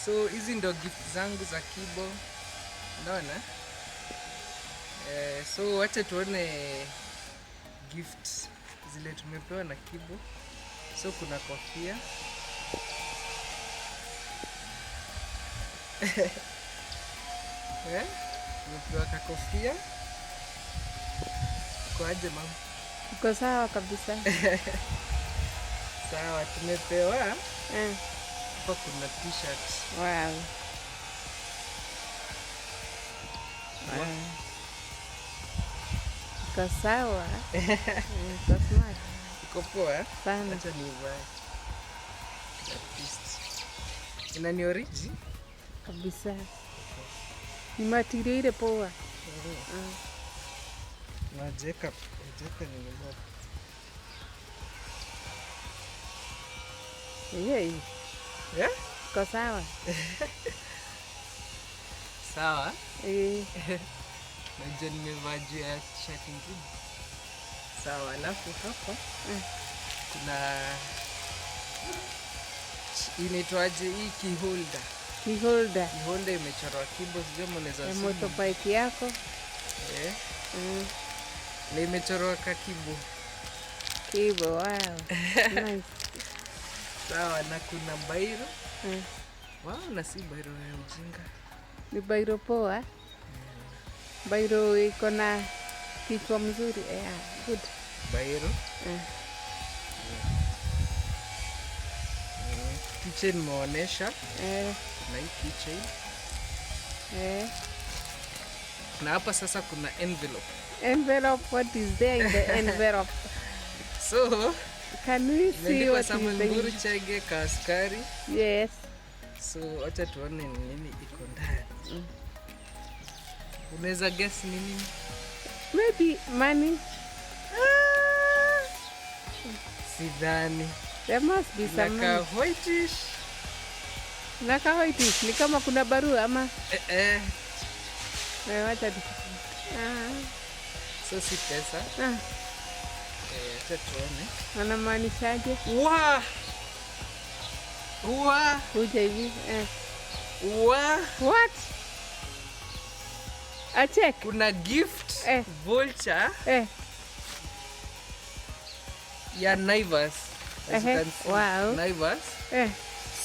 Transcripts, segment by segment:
So hizi ndo gift zangu za Kibo. Unaona? So wacha tuone gift zile tumepewa na Kibo. So kuna kofia. Tumepewa kofia. Uko aje mama? Uko sawa kabisa. Sawa, tumepewa. Hapa kuna t-shirt. Wow. Uko sawa. Uko smart. Uko poa? Sana. Acha nivae. Ina ni origi? Kabisa. Ni material ile poa. Na jeka nimevaa. Yeye. Yeah? Uko sawa. Sawa? Najua nimevaa juu ya t-shirt ingine. Sawa, alafu hapa kuna inaitwaje hii keyholder. Keyholder imechorwa Kibo, sijui mnaweza sema. Motorbike yako. Na imechorwa ka Kibo. Kibo, wow. Nice. Sawa, na kuna bairo. Wow, na si bairo ya ujinga. Ni bairo poa. Bairo iko na kichwa mzuri. Good. Bairo. Keychain maonesha. Na hii keychain. Na hapa sasa kuna envelope. Envelope, what is there in the envelope? So, can we see what is Nguru Chege ka askari? Yes. So, acha tuone nini iko ndani. Unaweza guess nini? Maybe money. Sidhani. There must be some money. Naka whitish. Ni kama kuna barua ama? Wacha so si pesa. Acha tuone. Anamaanishaje? Kuja hivi. What? A check. Kuna gift voucher ya Naivas. Wow. Naivas.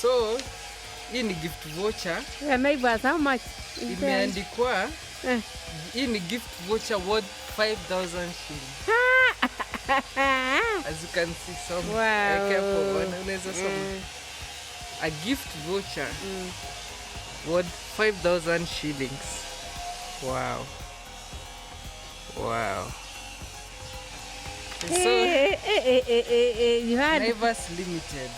So hii ni gift voucher ya Naivas. How much? Imeandikwa hii ni gift voucher worth 5,000 shillings. As you can see some. Wow. Unaweza soma. A gift voucher worth 5,000 shillings. Wow. So, you had Naivas Limited.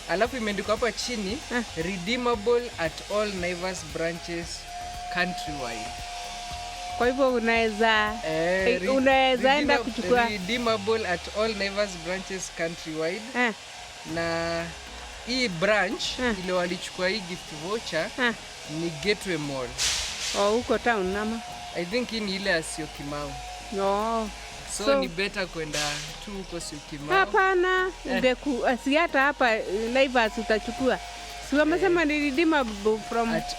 Alafu imeandikwa hapa chini redeemable at all Naivas branches countrywide. Kwa hivyo unaweza enda kuchukua redeemable at all Naivas branches countrywide. Na hii branch ile walichukua hii gift voucher ni Gateway Mall. Huko town nama? I think hii ni ile asio Kimau. So ni better kwenda tu huko sio Kimau. Hapana, si hata hapa Naivas utachukua. Si wamesema ni redeemable from at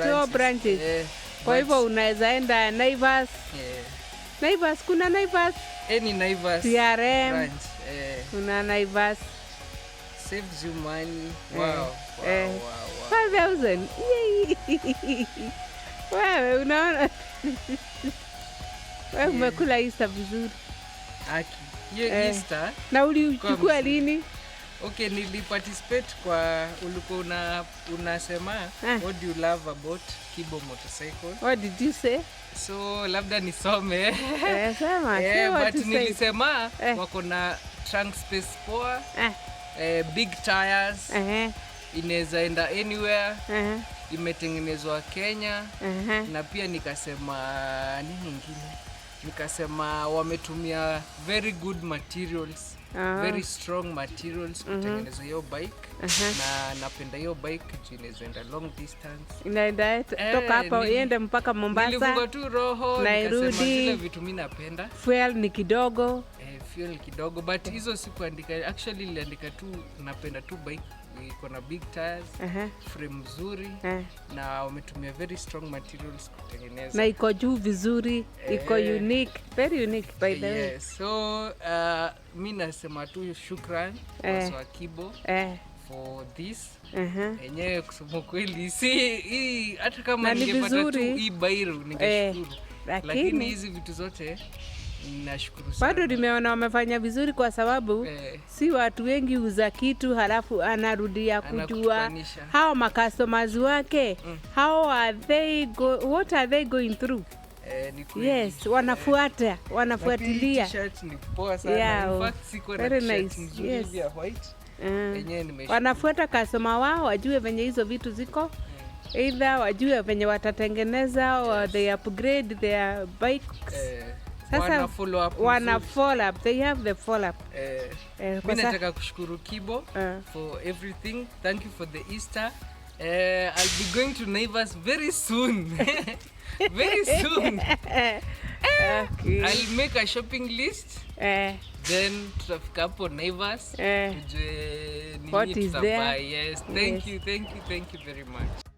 all branches. Kwa hivyo unaweza enda Naivas. Naivas, kuna Naivas. Any Naivas CRM branch. Kuna Naivas. Saves you money. Wow. 5,000. Wewe unaona? Wewe umekula Easter vizuri. Hiyo Easter. Na ulichukua lini? Okay, niliparticipate kwa ulikuwa unasema what do you love about Kibo motorcycle? What did you say? So labda nisome. Sema. But nilisema wako na trunk space poa. Big tires. Inaweza enda anywhere. Imetengenezwa Kenya. Na pia nikasema nini nyingine? Nikasema wametumia very good materials. Very strong materials kutengeneza hiyo bike. Na napenda hiyo bike inaweza enda long distance. Inaenda toka hapa iende mpaka Mombasa. Nilifunga tu roho nikasema zile vitu mimi napenda. Fuel ni kidogo. Fuel kidogo but hizo sikuandika, actually niliandika tu napenda tu bike iko na big tires, frame nzuri, na wametumia very strong materials kutengeneza. Na iko juu vizuri, iko unique, very unique by the way. Yes. So mimi nasema tu shukran kwa Kibo for this. Enyewe kusema kweli si hata kama ningepata tu hii bairo ningeshukuru. Lakini hizi vitu zote nashukuru sana. Bado nimeona wamefanya vizuri kwa sababu si watu wengi uza kitu halafu anarudia kujua hao customers wake, what are they going through. Yes, wanafuatilia. T-shirt ni poa sana. In fact siko na t-shirt nzuri ya white. Wanafuata customer wao wajue venye hizo vitu ziko. Either wajue venye watatengeneza or they upgrade their bikes. Sasa wana follow up. They have the follow up. Mimi nataka kushukuru Kibo for everything. Thank you for the Easter. I'll be going to Naivas very soon. Very soon. Okay. I'll make a shopping list. Then tutafika hapo Naivas. What is there? Yes. Thank you very much.